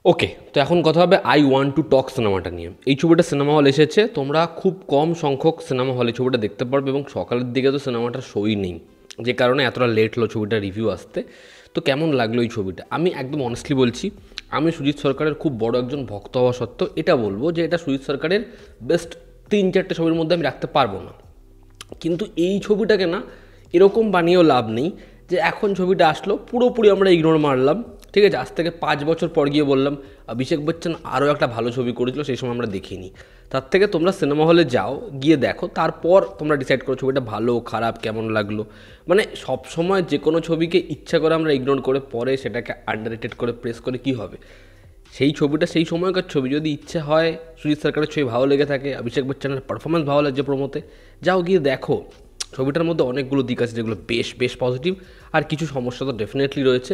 ওকে, তো এখন কথা হবে আই ওয়ান্ট টু টক সিনেমাটা নিয়ে। এই ছবিটা সিনেমা হল এসেছে, তোমরা খুব কম সংখ্যক সিনেমা হলে ছবিটা দেখতে পারবে এবং সকালের দিকে তো সিনেমাটার শোই নেই, যে কারণে এতটা লেট হলো ছবিটা রিভিউ আসতে। তো কেমন লাগলো এই ছবিটা? আমি একদম অনেস্টলি বলছি, আমি সুজিত সরকারের খুব বড় একজন ভক্ত হওয়া সত্ত্বেও এটা বলবো যে এটা সুজিত সরকারের বেস্ট 3-4টে ছবির মধ্যে আমি রাখতে পারবো না। কিন্তু এই ছবিটাকে না এরকম বানিয়েও লাভ নেই যে এখন ছবিটা আসলো পুরোপুরি আমরা ইগনোর মারলাম, ঠিক আছে, আজ থেকে 5 বছর পর গিয়ে বললাম অভিষেক বচ্চন আরও একটা ভালো ছবি করেছিল, সেই সময় আমরা দেখিনি। তার থেকে তোমরা সিনেমা হলে যাও, গিয়ে দেখো, তারপর তোমরা ডিসাইড করো ছবিটা ভালো খারাপ কেমন লাগলো। মানে সব সময় যে কোনো ছবিকে ইচ্ছা করে আমরা ইগনোর করে পরে সেটাকে আন্ডাররেটেড করে প্রেস করে কি হবে? সেই ছবিটা সেই সময়কার ছবি, যদি ইচ্ছা হয় সুজিত সরকারের ছবি ভালো লেগে থাকে, অভিষেক বচ্চনের পারফরমেন্স ভালো লাগছে প্রমোতে, যাও গিয়ে দেখো। ছবিটার মধ্যে অনেকগুলো দিক আছে যেগুলো বেশ বেশ পজিটিভ, আর কিছু সমস্যা তো ডেফিনেটলি রয়েছে।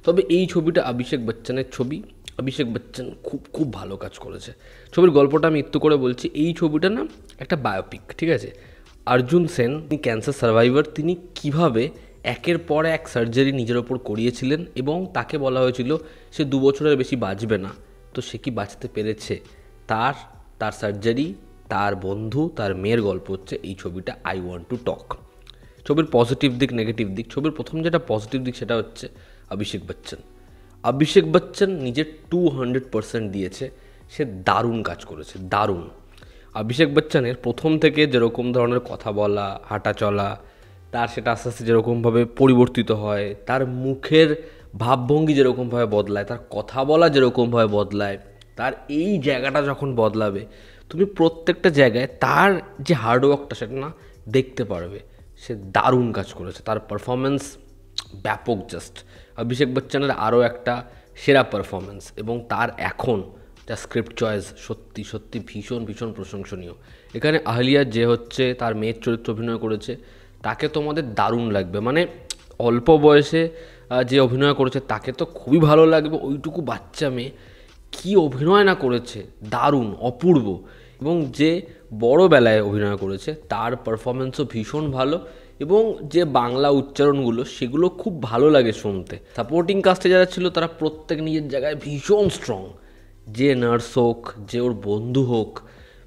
তবে এই ছবিটা অভিষেক বচ্চনের ছবি, অভিষেক বচ্চন খুব খুব ভালো কাজ করেছে। ছবির গল্পটা আমি একটু করে বলছি। এই ছবিটা না একটা বায়োপিক, ঠিক আছে। অর্জুন সেন, তিনি ক্যান্সার সার্ভাইভার, তিনি কিভাবে একের পর এক সার্জারি নিজের ওপর করিয়েছিলেন এবং তাকে বলা হয়েছিল সে 2 বছরের বেশি বাঁচবে না, তো সে কি বাঁচতে পেরেছে, তার তার সার্জারি, তার বন্ধু, তার মেয়ের গল্প হচ্ছে এই ছবিটা আই ওয়ান্ট টু টক। ছবির পজিটিভ দিক, নেগেটিভ দিক। ছবির প্রথম যেটা পজিটিভ দিক সেটা হচ্ছে অভিষেক বচ্চন। অভিষেক বচ্চন নিজের 200% দিয়েছে, সে দারুণ কাজ করেছে, দারুণ। অভিষেক বচ্চনের প্রথম থেকে যেরকম ধরনের কথা বলা, হাঁটা চলা, তার সেটা আস্তে আস্তে যেরকমভাবে পরিবর্তিত হয়, তার মুখের ভাবভঙ্গি যেরকমভাবে বদলায়, তার কথা বলা যেরকমভাবে বদলায়, তার এই জায়গাটা যখন বদলাবে, তুমি প্রত্যেকটা জায়গায় তার যে হার্ডওয়ার্কটা সেটা না দেখতে পারবে। সে দারুণ কাজ করেছে, তার পারফরমেন্স ব্যাপক। জাস্ট অভিষেক বচ্চনের আরও একটা সেরা পারফরমেন্স, এবং তার এখন যা স্ক্রিপ্ট চয়েস সত্যি সত্যি ভীষণ ভীষণ প্রশংসনীয়। এখানে আহলিয়া যে হচ্ছে তার মেয়ের চরিত্র অভিনয় করেছে, তাকে তোমাদের দারুণ লাগবে। মানে অল্প বয়সে যে অভিনয় করেছে তাকে তো খুবই ভালো লাগবে। ওইটুকু বাচ্চা মেয়ে কী অভিনয় না করেছে, দারুণ, অপূর্ব। এবং যে বড় বেলায় অভিনয় করেছে তার পারফরমেন্সও ভীষণ ভালো, এবং যে বাংলা উচ্চারণগুলো সেগুলো খুব ভালো লাগে শুনতে। সাপোর্টিং কাস্টে যারা ছিল তারা প্রত্যেক নিজের জায়গায় ভীষণ স্ট্রং। যে নার্স হোক, যে ওর বন্ধু হোক,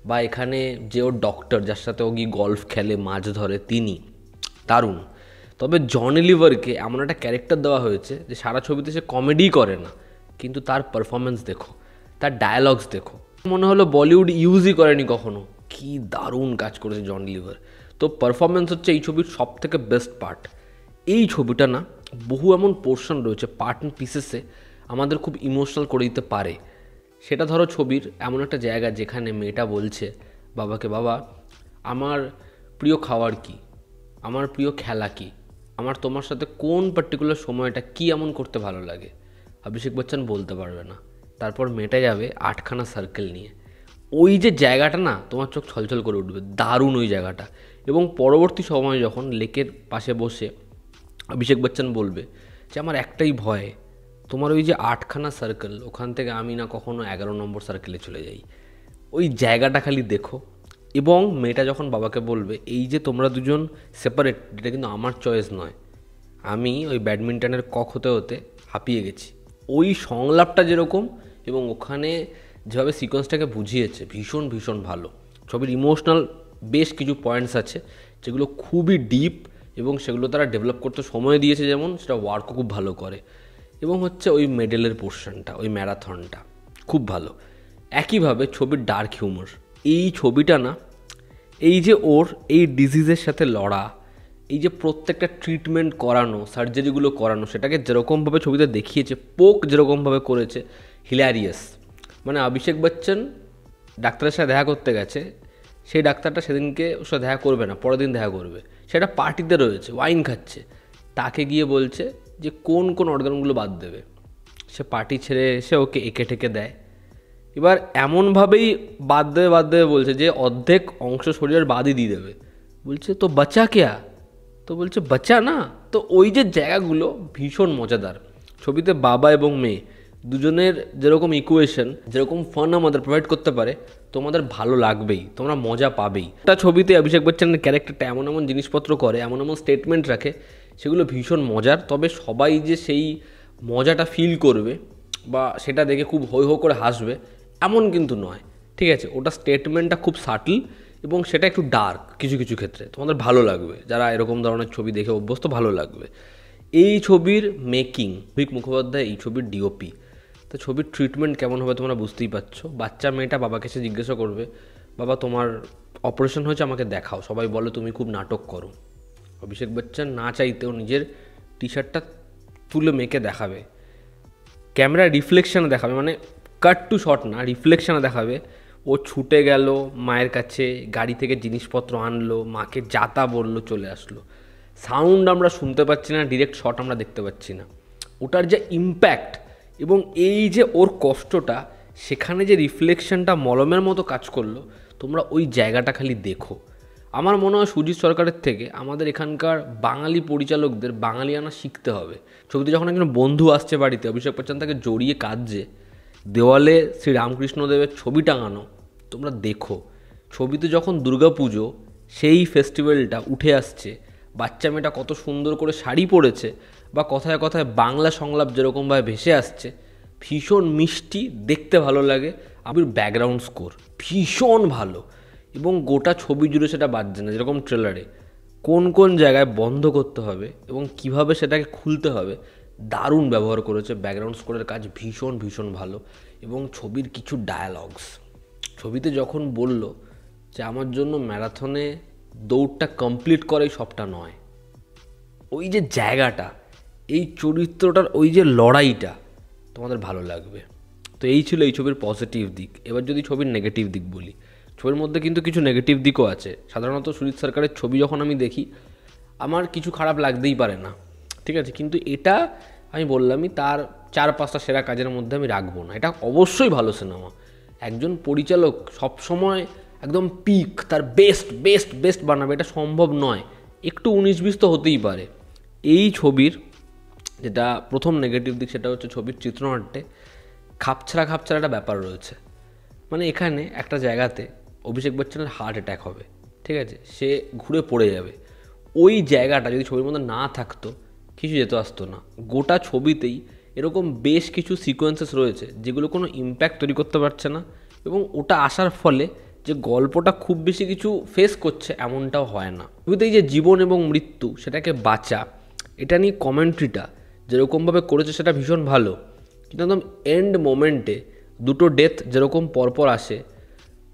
বা এখানে যে ওর ডক্টর যার সাথে ও গিয়ে গল্ফ খেলে, মাছ ধরে, তিনি দারুণ। তবে জনি লিভারকে এমন একটা ক্যারেক্টার দেওয়া হয়েছে যে সারা ছবিতে সে কমেডি করে না, কিন্তু তার পারফরমেন্স দেখো, তার ডায়ালগস দেখো, মনে হলো বলিউড ইউজই করেনি কখনো। কি দারুণ কাজ করেছে জনি লিভার। তো পারফরমেন্স হচ্ছে এই ছবির সব থেকে বেস্ট পার্ট। এই ছবিটা না বহু এমন পোর্শন রয়েছে, পার্ট অ্যান্ড পিসেসে আমাদের খুব ইমোশনাল করে দিতে পারে। সেটা ধরো ছবির এমন একটা জায়গা যেখানে মেয়েটা বলছে বাবাকে, বাবা আমার প্রিয় খাবার কি, আমার প্রিয় খেলা কি, আমার তোমার সাথে কোন পার্টিকুলার সময়টা কি এমন করতে ভালো লাগে। অভিষেক বচ্চন বলতে পারবে না, তারপর মেয়েটা যাবে 8খানা সার্কেল নিয়ে। ওই যে জায়গাটা না তোমার চোখ ছলছল করে উঠবে, দারুণ ওই জায়গাটা। এবং পরবর্তী সময় যখন লেকের পাশে বসে অভিষেক বচ্চন বলবে যে আমার একটাই ভয়, তোমার ওই যে 8খানা সার্কেল, ওখান থেকে আমি না কখনো 11 নম্বর সার্কেলে চলে যাই। ওই জায়গাটা খালি দেখো। এবং মেয়েটা যখন বাবাকে বলবে এই যে তোমরা দুজন সেপারেট, এটা কিন্তু আমার চয়েস নয়, আমি ওই ব্যাডমিন্টনের কক হতে হতে হাঁপিয়ে গেছি, ওই সংলাপটা যেরকম, এবং ওখানে যেভাবে সিকোয়েন্সটাকে বুঝিয়েছে ভীষণ ভীষণ ভালো। ছবির ইমোশনাল বেশ কিছু পয়েন্টস আছে যেগুলো খুবই ডিপ, এবং সেগুলো তারা ডেভেলপ করতে সময় দিয়েছে, যেমন সেটা ওয়ার্কও খুব ভালো করে। এবং হচ্ছে ওই মেডেলের পোর্শনটা, ওই ম্যারাথনটা খুব ভালো। একইভাবে ছবির ডার্ক হিউমার, এই ছবিটা না, এই যে ওর এই ডিজিজের সাথে লড়া, এই যে প্রত্যেকটা ট্রিটমেন্ট করানো, সার্জারিগুলো করানো, সেটাকে যেরকমভাবে ছবিতে দেখিয়েছে, পোক যেরকমভাবে করেছে, হিলারিয়াস। মানে অভিষেক বচ্চন ডাক্তারের সাথে দেখা করতে গেছে, সেই ডাক্তারটা সেদিনকে ওর সাথে দেখা করবে না, পরের দিন দেখা করবে, সেটা পার্টিতে রয়েছে, ওয়াইন খাচ্ছে, তাকে গিয়ে বলছে যে কোন কোন অর্গানগুলো বাদ দেবে। সে পার্টি ছেড়ে এসে ওকে এঁকে ঠেকে দেয়। এবার এমনভাবেই বাদ দেবে বলছে যে অর্ধেক অংশ শরীরের বাদই দিয়ে দেবে। বলছে তো বাচ্চা কেয়া, তো বলছে বাচ্চা না। তো ওই যে জায়গাগুলো ভীষণ মজাদার। ছবিতে বাবা এবং মেয়ে দুজনের যেরকম ইকুয়েশন, যেরকম ফান আমাদের প্রোভাইড করতে পারে, তোমাদের ভালো লাগবেই, তোমরা মজা পাবেই। একটা ছবিতে অভিষেক বচ্চনের ক্যারেক্টারটা এমন এমন জিনিসপত্র করে, এমন এমন স্টেটমেন্ট রাখে, সেগুলো ভীষণ মজার। তবে সবাই যে সেই মজাটা ফিল করবে বা সেটা দেখে খুব হৈ হো করে হাসবে এমন কিন্তু নয়, ঠিক আছে? ওটা স্টেটমেন্টটা খুব সাটল এবং সেটা একটু ডার্ক কিছু কিছু ক্ষেত্রে, তোমাদের ভালো লাগবে যারা এরকম ধরনের ছবি দেখে অভ্যস্ত, ভালো লাগবে। এই ছবির মেকিং, ভিক মুখোপাধ্যায় এই ছবির ডিওপি, তো ছবির ট্রিটমেন্ট কেমন হবে তোমরা বুঝতেই পারছো। বাচ্চা মেয়েটা বাবাকে এসে জিজ্ঞাসা করবে, বাবা তোমার অপারেশন হয়েছে, আমাকে দেখাও, সবাই বলে তুমি খুব নাটক করো। অভিষেক বচ্চন না চাইতেও নিজের টি শার্টটা তুলে মেয়েকে দেখাবে, ক্যামেরা রিফ্লেকশানে দেখাবে, মানে কাট টু শট না, রিফ্লেকশানে দেখাবে। ও ছুটে গেল মায়ের কাছে, গাড়ি থেকে জিনিসপত্র আনলো, মাকে যাতা বললো, চলে আসলো। সাউন্ড আমরা শুনতে পাচ্ছি না, ডিরেক্ট শট আমরা দেখতে পাচ্ছি না। ওটার যে ইম্প্যাক্ট এবং এই যে ওর কষ্টটা, সেখানে যে রিফ্লেকশনটা মলমের মতো কাজ করলো, তোমরা ওই জায়গাটা খালি দেখো। আমার মনে হয় সুজিত সরকারের থেকে আমাদের এখানকার বাঙালি পরিচালকদের বাঙালিয়ানা শিখতে হবে। ছবিতে যখন একজন বন্ধু আসছে বাড়িতে, অভিষেক বচ্চন তাকে জড়িয়ে কাঁদছে, দেওয়ালে শ্রী রামকৃষ্ণদেবের ছবি টাঙানো, তোমরা দেখো। ছবিতে যখন দুর্গাপুজো সেই ফেস্টিভ্যালটা উঠে আসছে, বাচ্চা মেয়েটা কত সুন্দর করে শাড়ি পরেছে, বা কথায় কথায় বাংলা সংলাপ যেরকমভাবে ভেসে আসছে, ভীষণ মিষ্টি, দেখতে ভালো লাগে। আবির ব্যাকগ্রাউন্ড স্কোর ভীষণ ভালো, এবং গোটা ছবি জুড়ে সেটা বাজছে না, যেরকম ট্রেলারে কোন কোন জায়গায় বন্ধ করতে হবে এবং কিভাবে সেটাকে খুলতে হবে দারুণ ব্যবহার করেছে। ব্যাকগ্রাউন্ড স্কোরের কাজ ভীষণ ভীষণ ভালো। এবং ছবির কিছু ডায়ালগস, ছবিতে যখন বলল যে আমার জন্য ম্যারাথনে দৌড়টা কমপ্লিট করাই সবটা নয়, ওই যে জায়গাটা, এই চরিত্রটার ওই যে লড়াইটা তোমাদের ভালো লাগবে। তো এই ছিল এই ছবির পজিটিভ দিক। এবার যদি ছবির নেগেটিভ দিক বলি, ছবির মধ্যে কিন্তু কিছু নেগেটিভ দিকও আছে। সাধারণত সুজিত সরকারের ছবি যখন আমি দেখি আমার কিছু খারাপ লাগতেই পারে না, ঠিক আছে, কিন্তু এটা আমি বললামই তার 4-5টা সেরা কাজের মধ্যে আমি রাখবো না। এটা অবশ্যই ভালো সিনেমা। একজন পরিচালক সবসময় একদম পিক, তার বেস্ট বেস্ট বেস্ট বানাবে, এটা সম্ভব নয়। একটু 19-20 তো হতেই পারে। এই ছবির যেটা প্রথম নেগেটিভ দিক, সেটা হচ্ছে ছবির চিত্রনাট্যে খাপছাড়া খাপছাড়া একটা ব্যাপার রয়েছে। মানে এখানে একটা জায়গাতে অভিষেক বচ্চনের হার্ট অ্যাটাক হবে, ঠিক আছে, সে ঘুরে পড়ে যাবে। ওই জায়গাটা যদি ছবির মধ্যে না থাকতো, কিছু যেত আসতো না। গোটা ছবিতেই এরকম বেশ কিছু সিকোয়েন্সেস রয়েছে যেগুলো কোনো ইম্প্যাক্ট তৈরি করতে পারছে না, এবং ওটা আসার ফলে যে গল্পটা খুব বেশি কিছু ফেস করছে এমনটাও হয় না। ছবিতেই যে জীবন এবং মৃত্যু, সেটাকে বাঁচা, এটা নিয়ে কমেন্ট্রিটা যেরকমভাবে করেছে সেটা ভীষণ ভালো। কিন্তু একদম এন্ড মোমেন্টে দুটো ডেথ যেরকম পরপর আসে,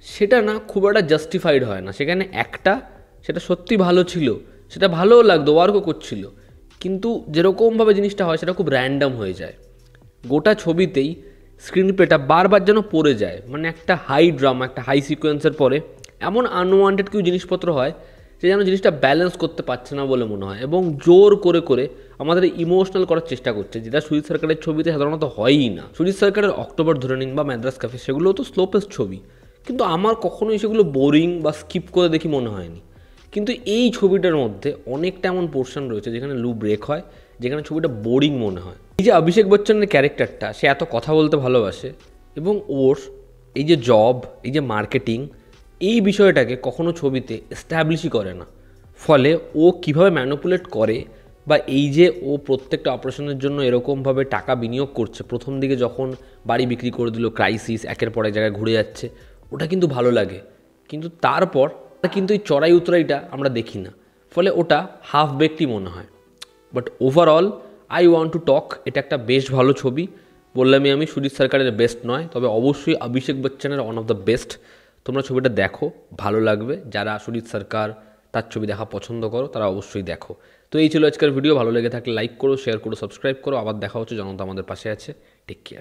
সেটা না খুব একটা জাস্টিফাইড হয় না। সেখানে একটা, সেটা সত্যি ভালো ছিল, সেটা ভালোও লাগতো, ওয়ার্কও করছিল, কিন্তু যেরকমভাবে জিনিসটা হয় সেটা খুব র্যান্ডাম হয়ে যায়। গোটা ছবিতেই স্ক্রিন প্লেটা বারবার যেন পড়ে যায়, মানে একটা হাই ড্রামা, একটা হাই সিকোয়েন্সের পরে এমন আনওয়ান্টেড কিছু জিনিসপত্র হয় যে যেন জিনিসটা ব্যালেন্স করতে পারছে না বলে মনে হয়, এবং জোর করে করে আমাদের ইমোশনাল করার চেষ্টা করছে, যেটা সুজিত সরকারের ছবিতে সাধারণত হয়ই না। সুজিত সরকারের অক্টোবর ধরে নিন বা ম্যাদ্রাস ক্যাফে, সেগুলোও তো স্লোপেস্ট ছবি, কিন্তু আমার কখনোই সেগুলো বোরিং বা স্কিপ করে দেখি মনে হয়নি। কিন্তু এই ছবিটার মধ্যে অনেকটা এমন পোর্শন রয়েছে যেখানে লু ব্রেক হয়, যেখানে ছবিটা বোরিং মনে হয়। এই যে অভিষেক বচ্চনের ক্যারেক্টারটা, সে এত কথা বলতে ভালোবাসে, এবং ওর এই যে জব, এই যে মার্কেটিং, এই বিষয়টাকে কখনো ছবিতে এস্টাবলিশই করে না। ফলে ও কিভাবে ম্যানিপুলেট করে, বা এই যে ও প্রত্যেকটা অপারেশনের জন্য এরকমভাবে টাকা বিনিয়োগ করছে, প্রথম দিকে যখন বাড়ি বিক্রি করে দিল, ক্রাইসিস, একের পর এক জায়গায় ঘুরে যাচ্ছে, ওটা কিন্তু ভালো লাগে। কিন্তু তারপর কিন্তু এই চড়াই উতরাইটা আমরা দেখি না, ফলে ওটা হাফ বেকটি মনে হয়। But overall I want to talk, এটা একটা বেশ ভালো ছবি। বললামই আমি, সুজিত সরকারের বেস্ট নয়, তবে অবশ্যই অভিষেক বচ্চনের ওয়ান অফ দ্য বেস্ট। তোমরা ছবিটা দেখো, ভালো লাগবে। যারা সুজিত সরকার তার ছবি দেখা পছন্দ করো তারা অবশ্যই দেখো। তো এই ছিল আজকের ভিডিও। ভালো লেগে থাকলে লাইক করো, শেয়ার করো, সাবস্ক্রাইব করো। আবার দেখা হচ্ছে, জনতা আমাদের পাশে আছে। Take care.